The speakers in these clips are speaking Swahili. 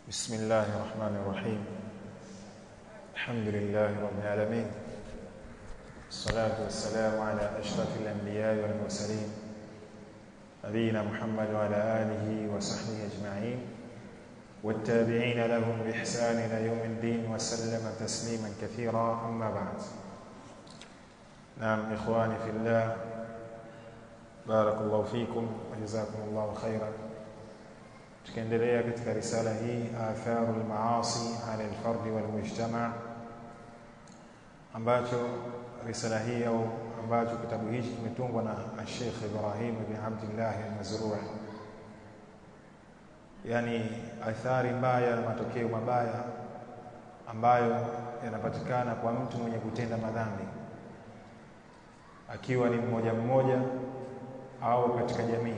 بسم الله الرحمن الرحيم. الحمد لله رب العالمين، الصلاة والسلام على أشرف الأنبياء والمرسلين نبينا محمد وعلى آله وصحبه أجمعين والتابعين لهم بإحسان إلى يوم الدين وسلم تسليما كثيرا. أما بعد. نعم إخواني في الله، بارك الله فيكم وجزاكم الله خيرا. tukiendelea katika risala hii atharul maasi ala al-fard wal mujtama', ambacho risala hii au ambacho kitabu hiki kimetungwa na Sheikh Ibrahim bin Abdullah al-Mazrui, yani athari mbaya na matokeo mabaya ambayo yanapatikana kwa mtu mwenye kutenda madhambi, akiwa ni mmoja mmoja au katika jamii.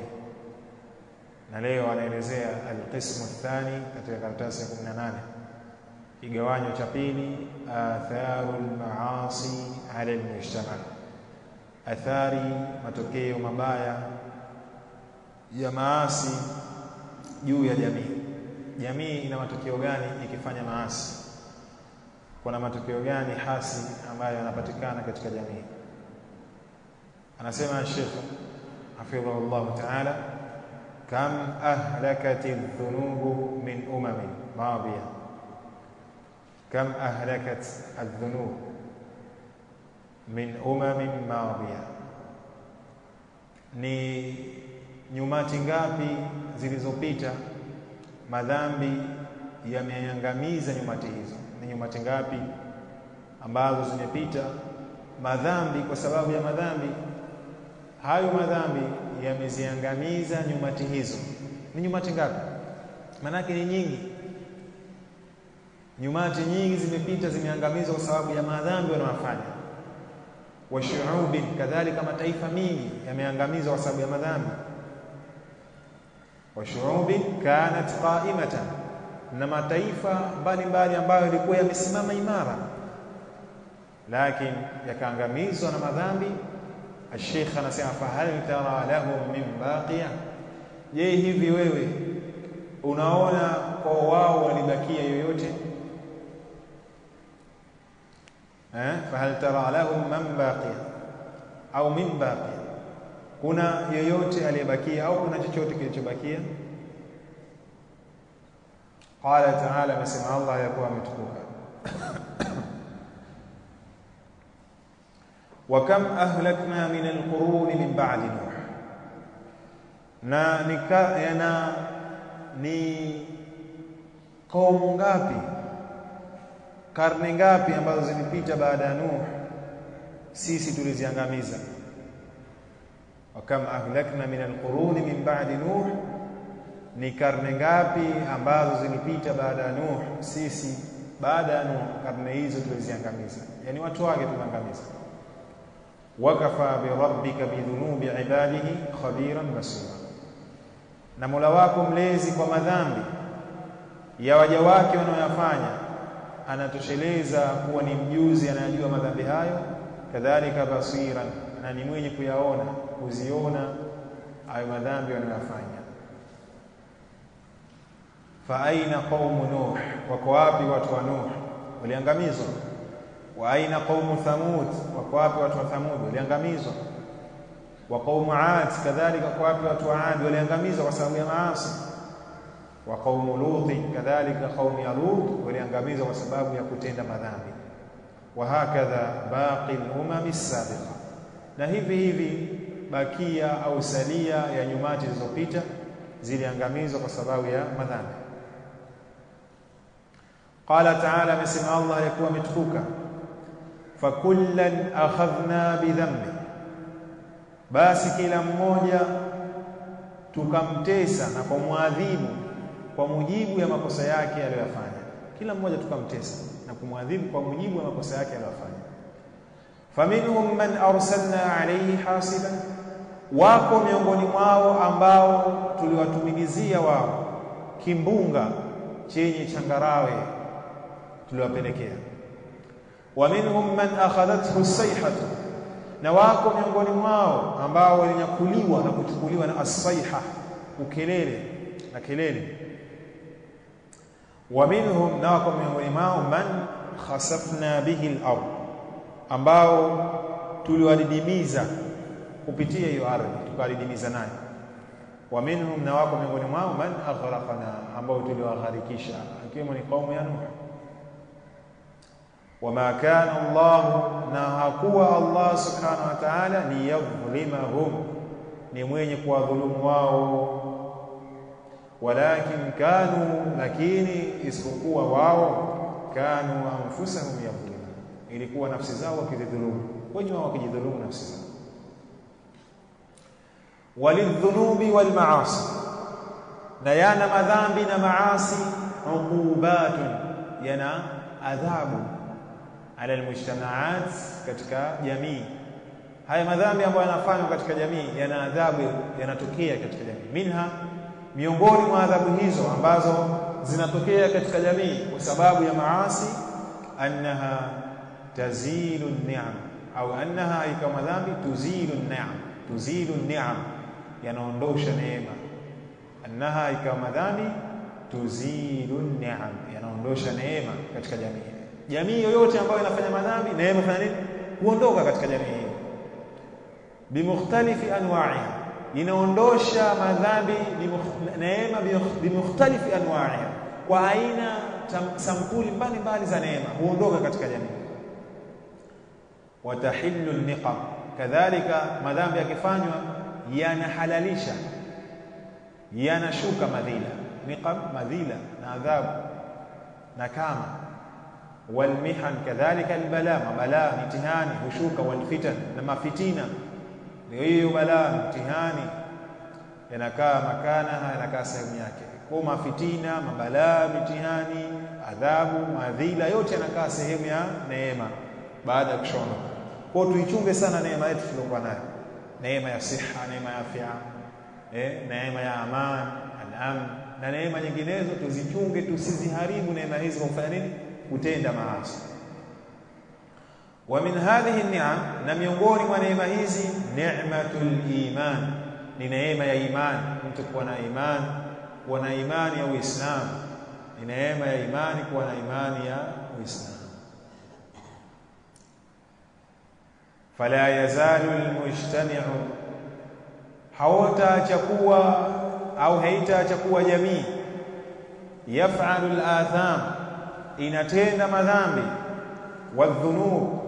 Na leo anaelezea al-qismu athani katika karatasi ya 18, kigawanyo cha pili, atharul maasi ala al-mujtama', athari, matokeo mabaya ya maasi juu ya jamii. Jamii ina matokeo gani ikifanya maasi? Kuna matokeo gani hasi ambayo yanapatikana katika jamii? Anasema Sheikh hafidhahullah ta'ala, كم أهلكت الذنوب من ماضية. كم أهلكت الذنوب من ماضية. Ni nyumati ngapi zilizopita madhambi yameangamiza nyumati hizo? Ni nyumati ngapi ambazo zimepita madhambi, kwa sababu ya madhambi hayo madhambi yameziangamiza nyumati hizo? Ni nyumati ngapi? Manake ni nyingi. Nyumati nyingi zimepita, zimeangamizwa kwa sababu ya madhambi wanayofanya. Wa shu'ubi, kadhalika mataifa mingi yameangamizwa kwa sababu ya madhambi. Wa shu'ubi kanat qa'imatan, na mataifa mbalimbali ambayo yalikuwa yamesimama imara, lakini yakaangamizwa na madhambi. Sheikh anasema fahal tara lahum min baqiya, je, hivi wewe unaona kwa wao walibakia yoyote? Fahal tara lahum man baqiya au min baqiya, kuna yoyote aliyebakia au kuna chochote kilichobakia? Qala ta'ala, amesema Allah yakuwa ametukuka, وكم أهلكنا من القرون من بعد نوح. na ni kaumu ngapi, karne ngapi ambazo zilipita baada ya Nuh sisi tuliziangamiza? وكم أهلكنا من القرون من بعد نوح, ni karne ngapi ambazo zilipita baada ya Nuh sisi, baada ya Nuh karne hizo tuliziangamiza, yani watu wake tuliangamiza. Wakafa bi rabbika bidhunubi ibadihi khabiran basira, na Mola wako mlezi kwa madhambi ya waja wake wanaoyafanya anatosheleza kuwa ni mjuzi, anayajua madhambi hayo. Kadhalika basiran, na ni mwenye kuyaona, kuziona hayo madhambi wanayofanya. Fa aina qaumu Nuh, wako wapi watu wa Nuh? Waliangamizwa. Wa aina qaumu Thamud, wako wapi watu wa Thamud? Waliangamizwa. Wa qaumu Aad, kadhalika kwa wapi watu wa Aad? Waliangamizwa kwa sababu ya maasi. Wa qaumu Lut, kadhalika qaumu ya Lut waliangamizwa kwa sababu ya kutenda madhambi. Wa hakadha baqi al-umam as-sabiqa, na hivi bakia au salia ya nyumati zilizopita ziliangamizwa kwa sababu ya madhambi. Qala ta'ala, amesema Allah yakuwa ametukuka, fakullan akhadhna bidhambi, basi kila mmoja tukamtesa na kumwadhibu kwa mujibu ya makosa yake aliyofanya. Kila mmoja tukamtesa na kumwadhibu kwa mujibu wa makosa yake aliyofanya. Faminhum man arsalna alayhi hasiban, wako miongoni mwao ambao tuliwatumilizia wao kimbunga chenye changarawe tuliwapelekea. Wa minhum man akhadathu as-sayhatu, na wako miongoni mwao ambao walinyakuliwa na kuchukuliwa na as-sayha, ukelele na kelele. wa minhum, na wako miongoni mwao, man khasafna bihi al-ard, ambao tuliwadidimiza kupitia hiyo ardhi, tukawadidimiza nayo. Wa minhum, na wako miongoni mwao, man aghraqna, ambao tuliwagharikisha, akiwemo ni kaumu ya Nuh. Wama kana Allah, na hakuwa Allah subhanahu wa ta'ala liyadhlimahum, ni mwenye kuwadhulumu wao, walakin kanu, lakini isipokuwa wao, kanu anfusahum yadhlimun, ilikuwa nafsi zao wakidhulumu, wenyewe wakijidhulumu nafsi zao. Walidhunubi walmaasi, na yana madhambi na maasi, uqubatun, yana adhabu ala almujtamaat, katika jamii. Haya madhambi ambayo yanafanywa katika jamii yana adhabu, yanatokea katika jamii. Minha, miongoni mwa adhabu hizo ambazo zinatokea katika jamii kwa sababu ya maasi, annaha tazilu ni'am, au annaha, ikawa madhambi tuzilu ni'am, tuzilu ni'am, yanaondosha neema. Annaha, ikawa madhambi tuzilu ni'am, yanaondosha neema katika jamii. Jamii yoyote ambayo inafanya madhambi, neema fanya nini? Huondoka katika jamii hiyo. Bimukhtalifi anwa'iha, inaondosha madhambi, neema bimukhtalifi anwa'iha, kwa aina sampuli mbalimbali za neema huondoka katika jamii. Watahillu niqam, kadhalika madhambi yakifanywa yanahalalisha, yanashuka madhila. Niqam, madhila na adhabu na kama. Walmihan, kadhalika albala, mabala, mitihani hushuka. Walfitan, na mafitina, ndio hiyo bala, mtihani yanakaa makana, yanakaa sehemu yake. Kwa mafitina, mabala, mitihani, adhabu, madhila, yote yanakaa sehemu ya neema baada ya kushona. Kwa tuichunge sana neema yetu tuliyokuwa nayo, neema ya siha, neema ya afya, neema ya aman, al-amn, na neema nyinginezo tuzichunge, tusiziharibu neema hizi kwa kufanya nini? Kutenda maasi. Wa min hadhihi ni'am, na miongoni mwa neema hizi, ni'matul iman, ni neema ya imani. Mtu kuwa na imani, kuwa na imani ya Uislamu, ni neema ya imani, kuwa na imani ya Uislamu. Fala yazalu almujtami'u, hawataacha kuwa au haitaacha kuwa jamii, yaf'alu al-atham, inatenda madhambi, wadhunub,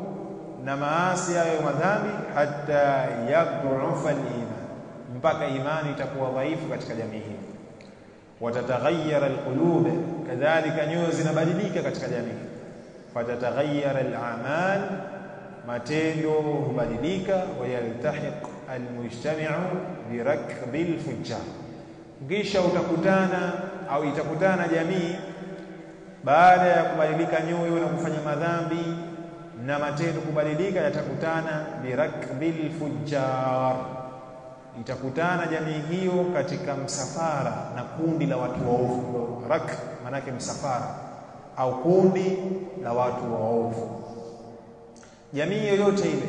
na maasi hayo madhambi, hatta yadhufa al-iman, mpaka imani itakuwa dhaifu katika jamii hii. Watataghayyara al-qulub, kadhalika nyoyo zinabadilika katika jamii. Fatataghayyara al-a'mal, matendo hubadilika. Wayaltahiq al-mujtami'u birakbil fujjar, kisha utakutana au itakutana jamii baada ya kubadilika nyoyo na kufanya madhambi na matendo kubadilika, yatakutana birakbil fujjar, itakutana jamii hiyo katika msafara na kundi la watu waovu. Rak maana yake msafara au kundi la watu waovu. Jamii yoyote ile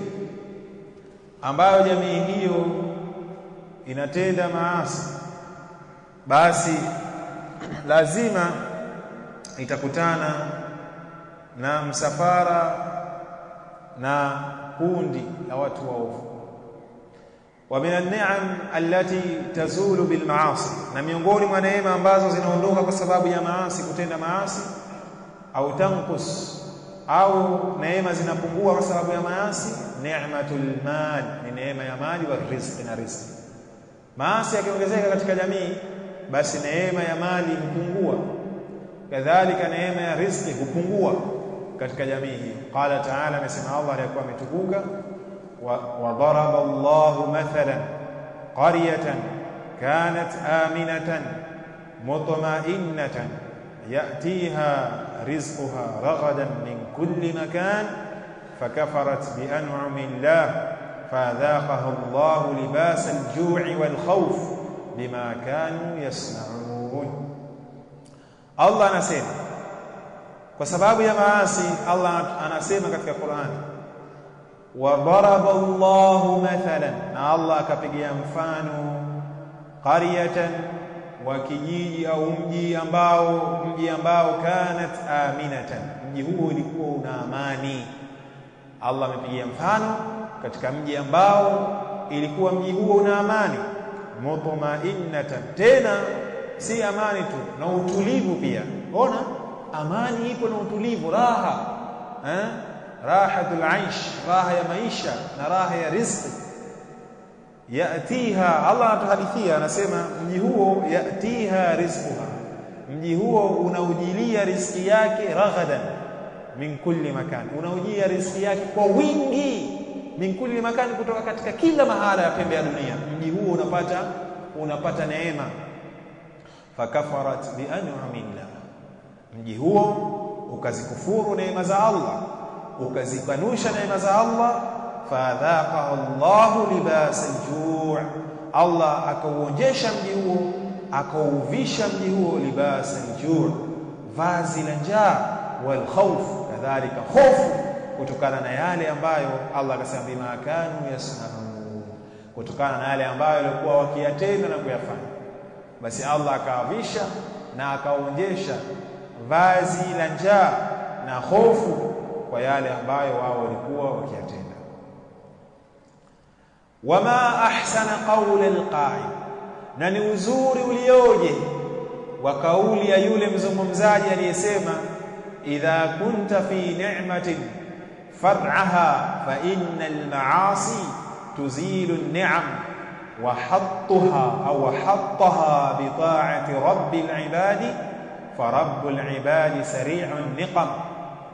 ambayo jamii hiyo inatenda maasi, basi lazima itakutana na msafara na kundi la watu waovu. Wa min an-ni'am allati tazulu bil ma'asi, na miongoni mwa neema ambazo zinaondoka kwa sababu ya maasi, kutenda maasi, au tanqus, au neema zinapungua kwa sababu ya maasi, ni'matul mal, ni neema ya mali, wa rizqi, na riziki. Maasi yakiongezeka katika jamii, basi neema ya mali hupungua, kadhalika neema ya riziki hupungua katika jamii hii. Qala ta'ala, amesema Allah aliyekuwa ametukuka, wa daraba Allahu mathalan qaryatan kanat aminatan mutma'innatan ya'tiha rizquha ragadan min kulli makan fakafarat bi an'ami Allah fadhaqaha Allahu libasa al-ju'i wal khawf bima kanu yasna'un. Allah anasema kwa sababu ya maasi, Allah anasema katika Qur'an, wa daraba Allahu mathalan, na Allah akapigia mfano, qaryatan, wa kijiji au mji ambao kanat aminatan, mji huo ulikuwa una amani. Allah amepigia mfano katika mji ambao ilikuwa mji huo una amani, mutma'innatan, tena si amani tu na utulivu pia. Ona, amani ipo na utulivu, raha, rahatul aish, raha ya maisha na raha ya riziki. Yatiha, Allah anatuhadithia anasema mji huo yatiha rizquha, mji huo unaujilia riziki yake raghadan min kulli makan, unaujia riziki yake kwa wingi, min kulli makan, kutoka katika kila mahala ya pembe ya dunia. Mji huo unapata neema. Fakafarat bi an'amillah, mji huo ukazikufuru neema za Allah, ukazikanusha neema za Allah. Fadhaqa Allahu libasa al-ju', Allah akauonjesha mji huo, akauvisha mji huo libasa al-ju', vazi la njaa, wal khawf, kadhalika hofu, kutokana na yale ambayo Allah akasema bima kanu yasnaun, kutokana na yale ambayo walikuwa wakiyatenda na kuyafanya. Basi Allah akawavisha na akaonjesha vazi la njaa na hofu kwa yale ambayo wao walikuwa wakiyatenda. Wama ahsana qawla alqa'il, na ni uzuri ulioje wa kauli ya yule mzungumzaji aliyesema idha kunta fi ni'matin far'aha fa innal ma'asi tuzilu an-ni'am wa hattaha bi ta'ati rabbil ibadi fa rabbul ibadi sari'un niqam.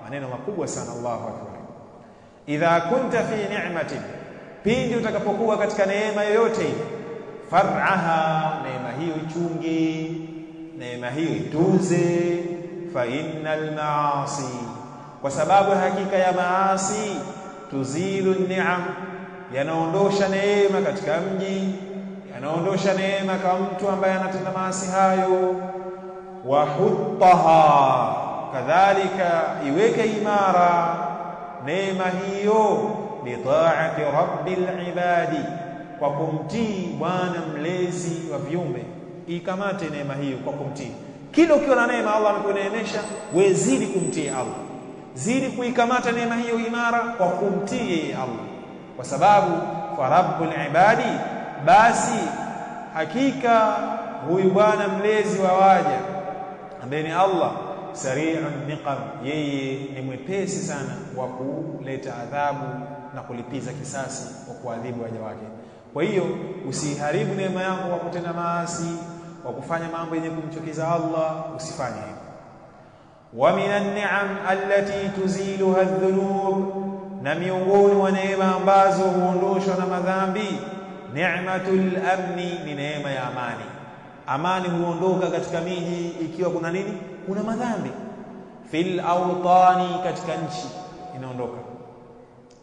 Maneno makubwa sana, Allahu akbar. Idha kunta fi ni'matin, pindi utakapokuwa katika neema yoyote, far'aha, neema hiyo ichunge, neema hiyo itunze. Fa innal ma'asi, kwa sababu hakika ya maasi, tuzilu ni'am, yanaondosha neema katika mji, yanaondosha neema kwa mtu ambaye anatenda maasi hayo. Wa huttaha, kadhalika iweke imara neema hiyo bi ta'ati rabbil ibadi, kwa kumtii Bwana mlezi wa viumbe. Ikamate neema hiyo kwa kumtii. Kila ukiwa na neema Allah amekuneemesha, wewe zidi kumtii Allah, zidi kuikamata neema hiyo imara kwa kumtii Allah, kwa sababu fa rabbul ibadi, basi hakika huyu Bwana mlezi wa waja ambaye ni Allah, sari'un niqam, yeye ni mwepesi sana wa kuleta adhabu na kulipiza kisasi kwa kuadhibu waja wake. Kwa hiyo usiharibu neema yako kwa kutenda maasi, kwa kufanya mambo yenye kumchukiza Allah, usifanye hivyo. Wa minan ni'am allati tuziluha adh-dhunub, na miongoni mwa neema ambazo huondoshwa na madhambi, ni'matul amni, ni neema ya amani. Amani huondoka katika miji ikiwa kuna nini? Kuna madhambi. Fil awtani, katika nchi inaondoka.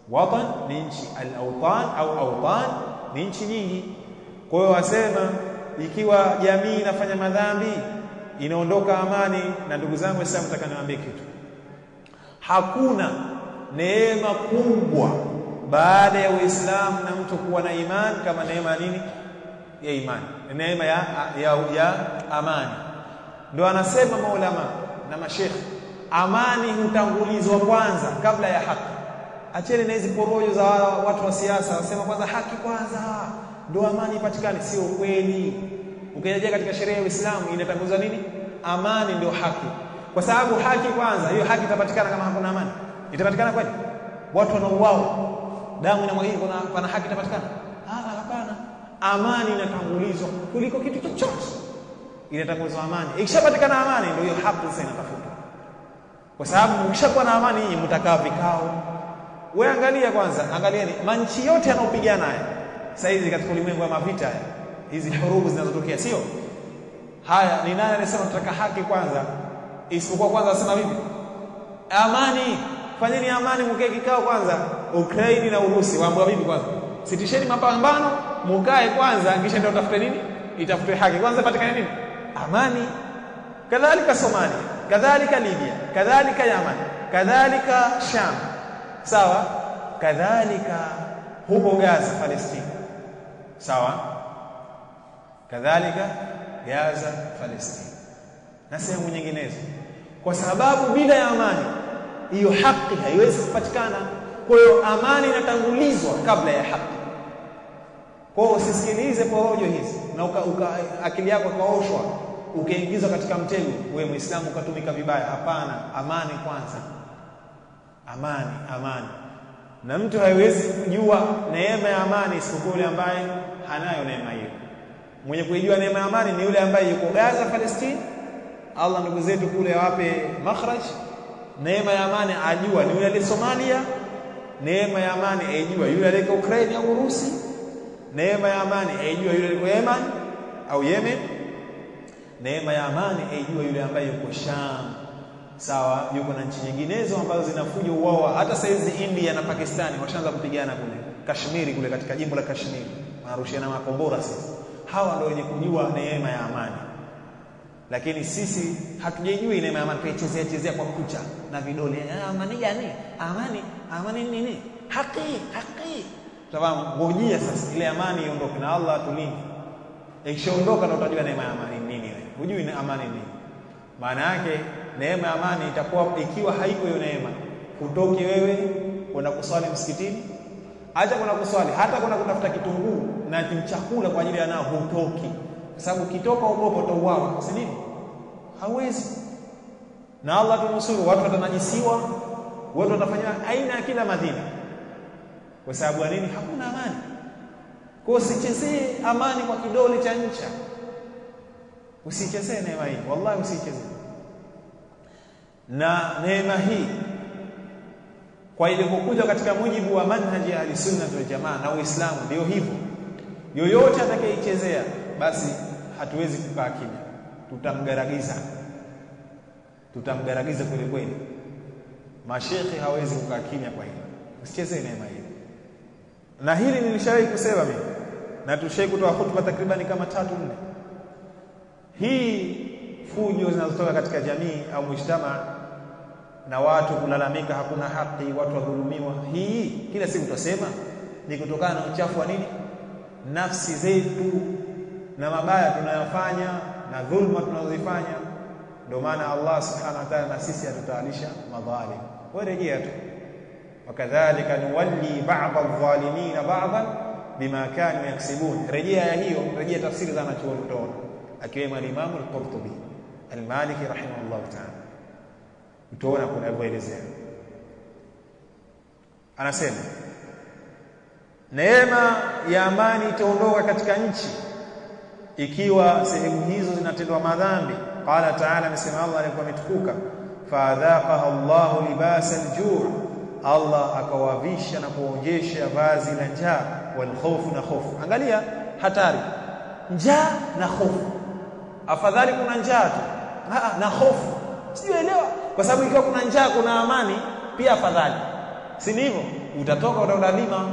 Watan ni nchi, al-awtan au awtan ni nchi nyingi. Kwa hiyo wasema ikiwa jamii inafanya madhambi inaondoka amani. Na ndugu zangu Waislamu, nataka niwaambie kitu, hakuna neema kubwa baada ya Uislamu na mtu kuwa na imani kama neema nini? Ya imani, neema ya amani. Ndio anasema maulama na mashekhi, amani hutangulizwa kwanza kabla ya haki. Acheni na hizi porojo za watu wa siasa, wasema kwanza haki kwanza ndio amani ipatikane. Sio kweli. Ukija katika sheria ya Uislamu inatanguza nini? Amani ndio haki, kwa sababu haki kwanza. Hiyo haki itapatikana kama hakuna amani? Itapatikana kweli? Watu wanauawa, damu inamwagika, kuna haki itapatikana? Hapana. Amani inatangulizwa kuliko kitu chochote, inatangulizwa amani. Ikishapatikana amani, ndio hiyo haki sasa inatafutwa, kwa sababu ukishakuwa na amani nyinyi mtakaa vikao. Wewe angalia kwanza, angalieni manchi yote yanayopigana haya sasa hizi katika ulimwengu wa mavita haya, hizi hurubu zinazotokea, sio haya, ni nani anasema tunataka haki kwanza? Isipokuwa kwanza asema vipi? Amani. Fanyeni amani, mkae kikao kwanza. Ukraine na Urusi waambia vipi kwanza? Sitisheni mapambano, mkae kwanza, kisha ndio tafute nini? Itafute haki kwanza, patikane nini? Amani. Kadhalika Somalia, kadhalika Libya, kadhalika Yemen, kadhalika Sham, sawa, kadhalika huko Gaza Palestina, sawa, kadhalika Gaza, Palestina na sehemu nyinginezo, kwa sababu bila ya amani hiyo haki haiwezi kupatikana. Kwa hiyo amani inatangulizwa kabla ya haki. Kwa hiyo usisikilize porojo hizi na akili yako kaoshwa ukaingizwa katika mtego, wewe Muislamu ukatumika vibaya. Hapana, amani kwanza, amani. Na mtu haiwezi kujua neema ya amani isipokuwa yule ambaye hanayo neema hiyo. Mwenye kujua neema ya amani ni yule ambaye yuko Gaza, Palestina. Allah ndugu zetu kule awape makhraj. Neema ya amani ajua ni yule aliye Somalia. Neema ya amani ajua yule aliye Ukraine au Urusi. Neema ya amani ajua yule aliye Yemen au Yemen. Neema ya amani ajua yule ambaye yuko Sham. Sawa, yuko na nchi nyinginezo ambazo zinafuja uwawa. Hata saizi India na Pakistani washaanza kupigana kule Kashmiri, kule katika jimbo la Kashmiri, wanarushiana makombora. Sasa hawa ndio wenye kujua neema ya amani. Lakini sisi hatujijui neema ya amani, tunaichezea kwa kucha na vidole. Amani gani? Amani nini? Haki. Tafahamu, ngojea sasa ile amani iondoke na Allah atulinde. Ikishaondoka ndio utajua neema ya amani nini wewe. Hujui ni amani nini. Maana yake neema ya amani itakuwa ikiwa haiko hiyo neema, kutoke wewe kwenda kuswali msikitini, acha kwenda kuswali, hata kwenda kutafuta kitunguu na chakula kwa ajili ya nao hutoki. Kwa sababu kitoka ugopo utauawa, si nini? Hawezi. Na Allah tunusuru, watu watanajisiwa, watu watafanywa aina ya kila madhina. Kwa sababu ya nini? Hakuna amani. Kwa usichezee amani kwa kidole cha ncha. Usichezee neema hii, wallahi usichezee. Na neema hii kwa ile kukuja katika mujibu wa manhaji ya Ahlusunna wal Jamaa na Uislamu ndio hivyo. Yoyote atakayechezea basi hatuwezi kukaa kimya. Tutamgaragiza kweli. Mashekhi hawezi kukaa kimya kwa hili. Usichezee neema hii. Na hili nilishawahi kusema mimi. Na tushawahi kutoa hutuba takriban kama 3-4. Hii fujo zinazotoka katika jamii au mujtama na watu kulalamika hakuna haki, watu wadhulumiwa, hii kila siku tutasema ni kutokana na uchafu wa nini? Nafsi zetu na mabaya tunayofanya na dhulma tunazozifanya. Ndio maana Allah subhanahu wa ta'ala na sisi atutaalisha madhalim. Wewe rejea tu. Wakadhalika nuwalli ba'd adh-dhalimin ba'dan bima kanu yaksibun. Rejea hiyo, rejea tafsiri za wanachuoni utaona. Akiwemo al-Imam al-Qurtubi al-Maliki rahimahullah ta'ala. Utaona kuna kuelezea. Anasema neema ya amani itaondoka katika nchi ikiwa sehemu hizo zinatendwa madhambi. Qala ta'ala, amesema Allah alikuwa ametukuka, fadhaqaha Allahu libasa al-ju', Allah akawavisha na kuonjesha vazi la njaa, wal khawf na hofu. Angalia hatari, njaa na hofu. Afadhali kuna njaa na hofu, sielewa, kwa sababu ikiwa kuna njaa kuna amani pia afadhali, si ndivyo? Utatoka utaenda lima,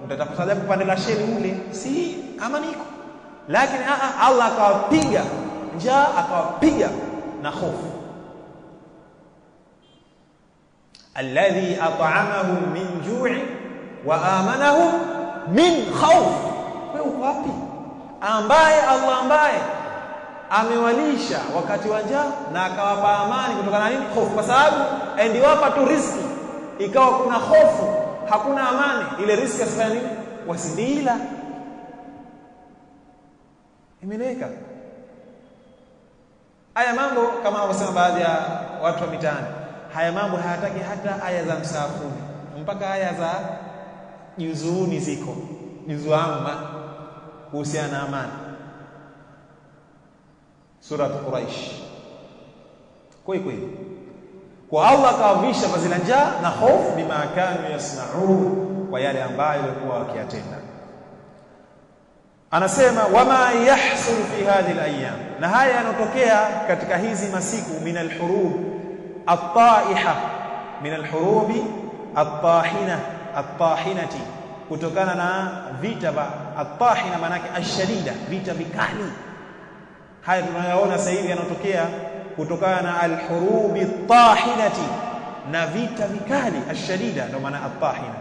utatafuta kupanda la sheli ule, si amani iko. Lakini Allah akawapiga njaa, akawapiga na hofu. Alladhi at'amahum min ju'i wa amanahum min khawf. Wewe uko wapi? Allah ambaye amewalisha wakati wa njaa na akawapa amani kutokana na nini? Hofu. Kwa sababu endiwapa tu riziki ikawa kuna hofu, hakuna amani, ile riziki asifanya nini? Wasidila. Imeleka haya mambo kama wanavyosema baadhi ya watu wa mitaani. Haya mambo hayataki hata aya za msafuni, mpaka aya za juzuuni ziko, juzu amma kuhusiana na amani, sura Quraish. Kwa Allah kawavisha vazi la njaa na hofu, bima kanu yasnaun, kwa yale ambayo walikuwa wakiyatenda. Anasema wama yahsul fi hadhihi al-ayyam, na haya yanotokea katika hizi masiku, min al-hurub at-ta'iha, min al-hurubi at-tahinati, kutokana na vita vya at-tahina, maana yake ashadida, vita vikali. Haya tunayaona sasa hivi yanotokea kutokana na al-hurubi at-tahinati, na vita vikali ashadida, ndio maana at-tahina,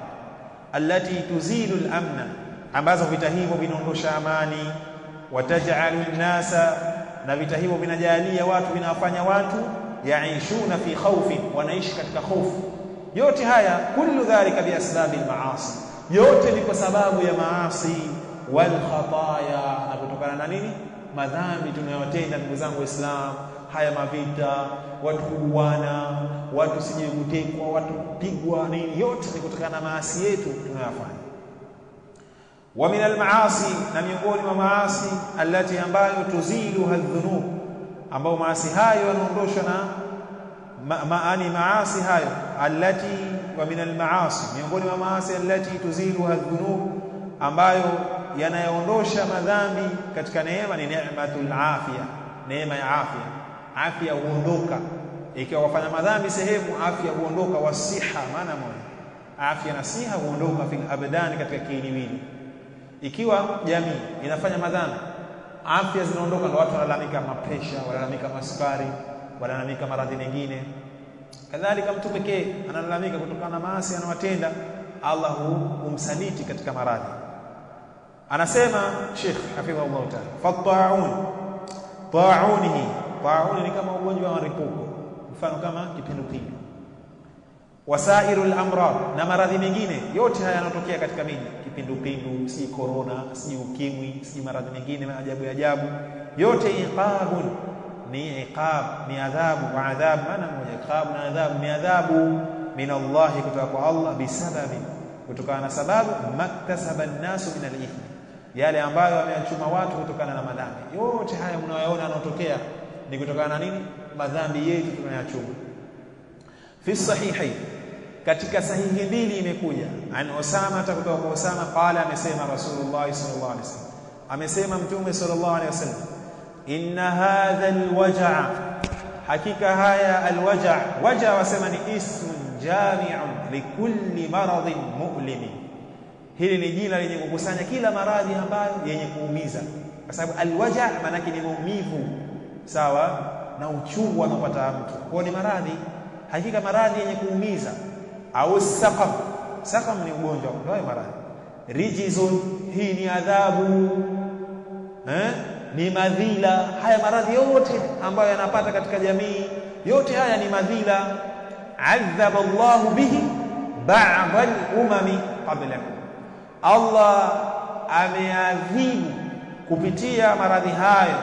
allati tuzilu al-amna, ambazo vita hivyo vinaondosha amani, wataj'alu an-nasa na vita hivyo vinajalia watu, vinawafanya watu yaishuna fi khawfin, wanaishi katika hofu. Yote haya kullu dhalika bi asbabil maasi, yote ni kwa sababu ya maasi wal khataya, na kutokana na nini? Madhambi tunayotenda. Ndugu zangu Waislamu, haya mavita, watu kuuana, watu sije kutekwa, watu kupigwa, nini, yote ni kutokana na maasi yetu tunayofanya. Wa min al-maasi, na miongoni mwa maasi allati ambayo tuziluha adh-dhunub, ambao maasi hayo yanaondoshwa na maasi hayo allati, wa min al-maasi, miongoni mwa maasi allati tuziluha adh-dhunub, ambayo yanayoondosha madhambi katika neema ni ni'matul afia, neema ya afya. Afya huondoka ikiwa wafanya madhambi sehemu, afya huondoka. Wasiha, maana moja, afya na siha huondoka fil abdani, katika kiwiliwili. Ikiwa jamii inafanya madhambi, afya zinaondoka, ndio watu wanalalamika mapresha, wanalalamika masukari, wanalalamika maradhi mengine. Kadhalika mtu pekee analalamika kutokana na maasi anawatenda, Allah humsaliti katika maradhi. Anasema Sheikh hafidhahullah ta'ala, ta'uni ni kama ugonjwa wa maripuko, mfano kama kipindupindu. Wasairul amrad, na maradhi mengine yote haya yanatokea katika miji, kipindupindu, si corona, si ukimwi, si maradhi mengine ajabu, yote iqabun, ni iqab, ni adhabu. Wa adhabu, maana moja, iqab na adhabu, ni adhabu min Allah, kutoka kwa Allah, bisababi, kutokana na sababu, maktasaba an-nasu min al-ithm, yale ambayo wameyachuma watu kutokana na madhambi. Yote haya mnayoona yanotokea ni kutokana na nini? Madhambi yetu tunayachuma. Fi sahihi, katika sahihi mbili imekuja, an Usama, kutoka kwa Usama, qala, amesema Rasulullah sallallahu alaihi wasallam, amesema Mtume sallallahu alaihi wasallam, inna hadha alwaja, hakika haya alwaja, waja wasema ni ismun jami'un likulli maradhin mu'lim, hili ni jina lenye kukusanya kila maradhi ambayo yenye kuumiza, kwa sababu alwaja maana yake ni maumivu, sawa na uchungu anapata mtu, kwa ni maradhi. Hakika maradhi yenye kuumiza, au saqam ni ugonjwa, ndio maradhi. Rijizun, hii ni adhabu, ni madhila. Haya maradhi yote ambayo yanapata katika jamii, yote haya ni madhila. Adhaba Allahu bihi ba'd al-umami qablakum, Allah ameadhibu kupitia maradhi hayo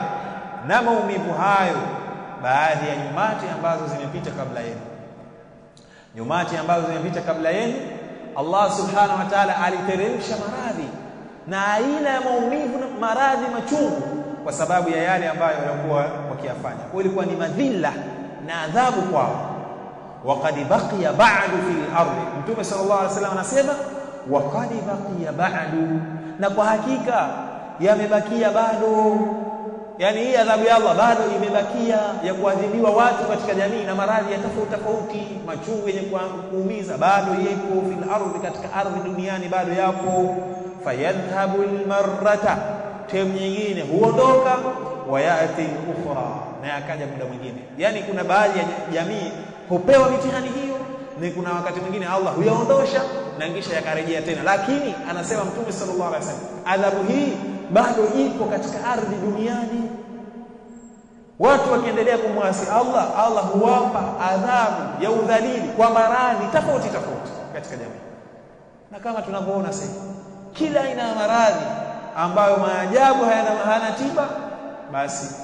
na maumivu hayo baadhi ya nyumati ambazo zimepita kabla yenu. Nyumati ambazo zimepita kabla yenu, Allah subhanahu wa ta'ala aliteremsha maradhi na aina ya maumivu na maradhi machungu kwa sababu ya yale ambayo walikuwa wakiyafanya. Kwa ilikuwa ni madhila na adhabu kwao. Waqad baqiya ba'du fil ardi, Mtume sallallahu alaihi wasallam anasema waqad baqiya ba'du, na kwa hakika yamebakia bado, yani hii adhabu ya Allah bado imebakia ya kuadhibiwa watu katika jamii, na maradhi ya tofauti, machungu yenye kuumiza bado yako fil ardi, katika ardhi duniani bado yapo. Fayadhhabu almarrata, tem nyingine huondoka, wayati ukhra, na yakaja muda mwingine. Yani kuna baadhi ya jamii hupewa mitihani hiyo, ni kuna wakati mwingine Allah huyaondosha na kisha yakarejea tena. Lakini anasema Mtume sallallahu alaihi wasallam, adhabu hii bado ipo katika ardhi duniani. Watu wakiendelea kumwasi Allah, Allah huwapa adhabu ya udhalili kwa maradhi tofauti katika jamii. Na kama tunavyoona sasa, kila aina ya maradhi ambayo maajabu hayana tiba, basi